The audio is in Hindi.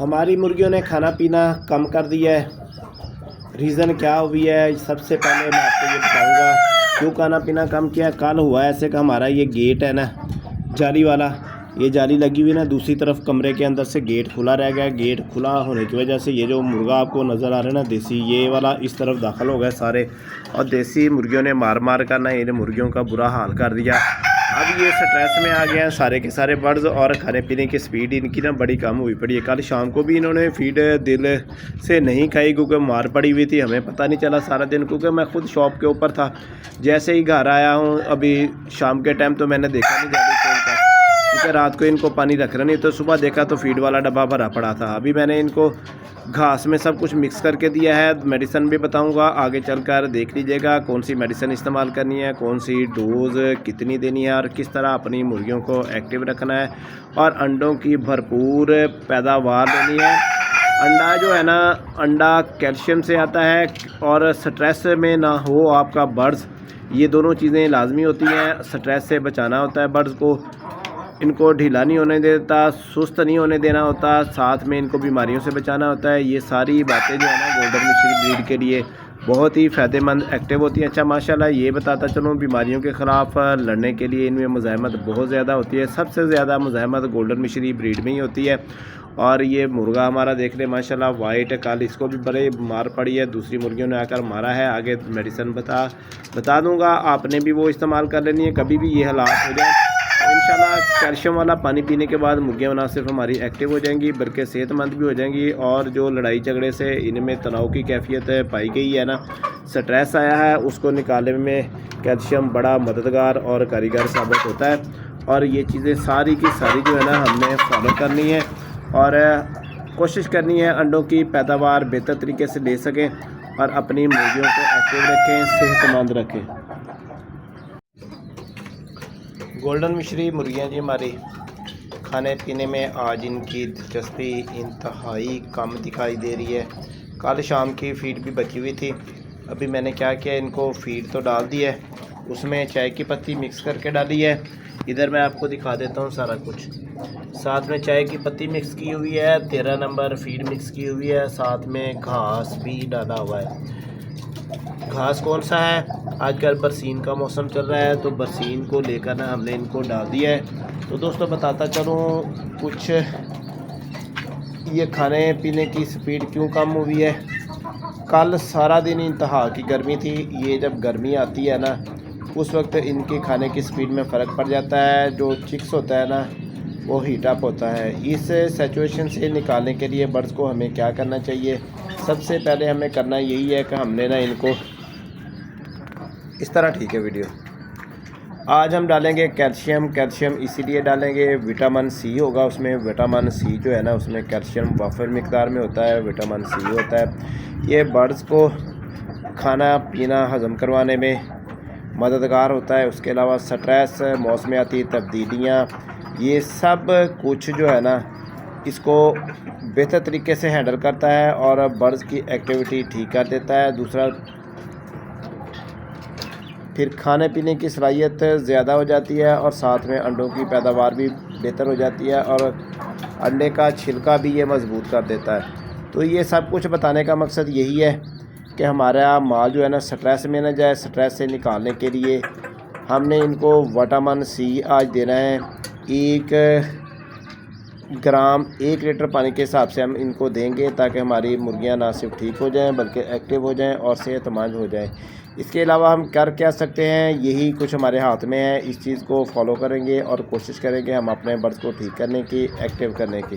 हमारी मुर्गियों ने खाना पीना कम कर दिया है। रीज़न क्या हुई है, सबसे पहले मैं आपको ये बताऊंगा क्यों खाना पीना कम किया। कल हुआ ऐसे कि हमारा ये गेट है ना, जाली वाला, ये जाली लगी हुई ना, दूसरी तरफ कमरे के अंदर से गेट खुला रह गया। गेट खुला होने की वजह से ये जो मुर्गा आपको नज़र आ रहा है ना देसी, ये वाला इस तरफ दाखिल हो गए सारे, और देसी मुर्गियों ने मार मार कर ना इन मुर्गियों का बुरा हाल कर दिया। अब ये स्ट्रेस में आ गए हैं सारे के सारे बर्ड्स, और खाने पीने की स्पीड इनकी ना बड़ी कम हुई पड़ी है। कल शाम को भी इन्होंने फीड दिल से नहीं खाई क्योंकि मार पड़ी हुई थी, हमें पता नहीं चला सारा दिन, क्योंकि मैं खुद शॉप के ऊपर था। जैसे ही घर आया हूँ अभी शाम के टाइम, तो मैंने देखा नहीं जाली खोलकर, क्योंकि रात को इनको पानी रख रहा नहीं, तो सुबह देखा तो फीड वाला डब्बा भरा पड़ा था। अभी मैंने इनको घास में सब कुछ मिक्स करके दिया है। मेडिसिन भी बताऊंगा आगे चलकर, देख लीजिएगा कौन सी मेडिसिन इस्तेमाल करनी है, कौन सी डोज कितनी देनी है, और किस तरह अपनी मुर्गियों को एक्टिव रखना है, और अंडों की भरपूर पैदावार लेनी है। अंडा जो है ना, अंडा कैल्शियम से आता है, और स्ट्रेस में ना हो आपका बर्ड्स, ये दोनों चीज़ें लाजमी होती हैं। स्ट्रेस से बचाना होता है बर्ड्स को, इनको ढीला नहीं होने देता, सुस्त नहीं होने देना होता, साथ में इनको बीमारियों से बचाना होता है। ये सारी बातें जो है ना गोल्डन मिश्री ब्रीड के लिए बहुत ही फ़ायदेमंद एक्टिव होती हैं। अच्छा माशाल्लाह, ये बताता चलूँ बीमारियों के ख़िलाफ़ लड़ने के लिए इनमें मुज़ाहमत बहुत ज़्यादा होती है। सबसे ज़्यादा मुज़ाहमत गोल्डन मिश्री ब्रीड में ही होती है। और ये मुर्गा हमारा देख लें माशाल्लाह वाइट, कल इसको भी बड़े मार पड़ी है, दूसरी मुर्गियों ने आकर मारा है। आगे मेडिसिन बता दूँगा, आपने भी वो इस्तेमाल कर लेनी है। कभी भी ये हालात हो जाए इंशाल्लाह कैल्शियम वाला पानी पीने के बाद मुर्गियाँ ना सिर्फ हमारी एक्टिव हो जाएंगी बल्कि सेहतमंद भी हो जाएंगी। और जो लड़ाई झगड़े से इनमें तनाव की कैफियत पाई गई है ना, स्ट्रेस आया है, उसको निकालने में कैल्शियम बड़ा मददगार और कारीगर साबित होता है। और ये चीज़ें सारी की सारी जो है ना हमने फॉलो करनी है, और कोशिश करनी है अंडों की पैदावार बेहतर तरीके से ले सकें, और अपनी मुर्गियों को एक्टिव रखें, सेहतमंद रखें। गोल्डन मिश्री मुर्गियाँ जी हमारी खाने पीने में आज इनकी दिलचस्पी इंतहाई कम दिखाई दे रही है। कल शाम की फ़ीड भी बची हुई थी। अभी मैंने क्या किया, इनको फ़ीड तो डाल दी है, उसमें चाय की पत्ती मिक्स करके डाली है। इधर मैं आपको दिखा देता हूँ सारा कुछ। साथ में चाय की पत्ती मिक्स की हुई है, 13 नंबर फ़ीड मिक्स की हुई है, साथ में घास भी डाला हुआ है। घास कौन सा है, आजकल बरसीन का मौसम चल रहा है, तो बरसीन को लेकर ना हमने इनको डाल दिया है। तो दोस्तों बताता चलूँ कुछ, ये खाने पीने की स्पीड क्यों कम हुई है। कल सारा दिन इंतहा की गर्मी थी। ये जब गर्मी आती है ना, उस वक्त इनके खाने की स्पीड में फ़र्क पड़ जाता है। जो चिक्स होता है ना, वो हीट अप होता है। इस सिचुएशन से निकालने के लिए बर्ड्स को हमें क्या करना चाहिए, सबसे पहले हमें करना यही है कि हमने ना इनको इस तरह, ठीक है वीडियो, आज हम डालेंगे कैल्शियम इसीलिए डालेंगे, विटामिन सी होगा उसमें। विटामिन सी जो है ना, उसमें कैल्शियम वाफर मिकदार में होता है, विटामिन सी होता है। ये बर्ड्स को खाना पीना हज़म करवाने में मददगार होता है। उसके अलावा स्ट्रेस, मौसमियाती तब्दीलियाँ, ये सब कुछ जो है ना इसको बेहतर तरीके से हैंडल करता है और बर्ड्स की एक्टिविटी ठीक कर देता है। दूसरा, फिर खाने पीने की सलाहियत ज़्यादा हो जाती है, और साथ में अंडों की पैदावार भी बेहतर हो जाती है, और अंडे का छिलका भी ये मज़बूत कर देता है। तो ये सब कुछ बताने का मकसद यही है कि हमारा माल जो है ना स्ट्रेस में ना जाए। स्ट्रेस से निकालने के लिए हमने इनको विटामिन सी आज देना है। 1 ग्राम 1 लीटर पानी के हिसाब से हम इनको देंगे, ताकि हमारी मुर्गियां ना सिर्फ ठीक हो जाएं बल्कि एक्टिव हो जाएं और सेहतमंद हो जाएं। इसके अलावा हम कर क्या सकते हैं, यही कुछ हमारे हाथ में है। इस चीज़ को फॉलो करेंगे और कोशिश करेंगे हम अपने बर्ड्स को ठीक करने की, एक्टिव करने की।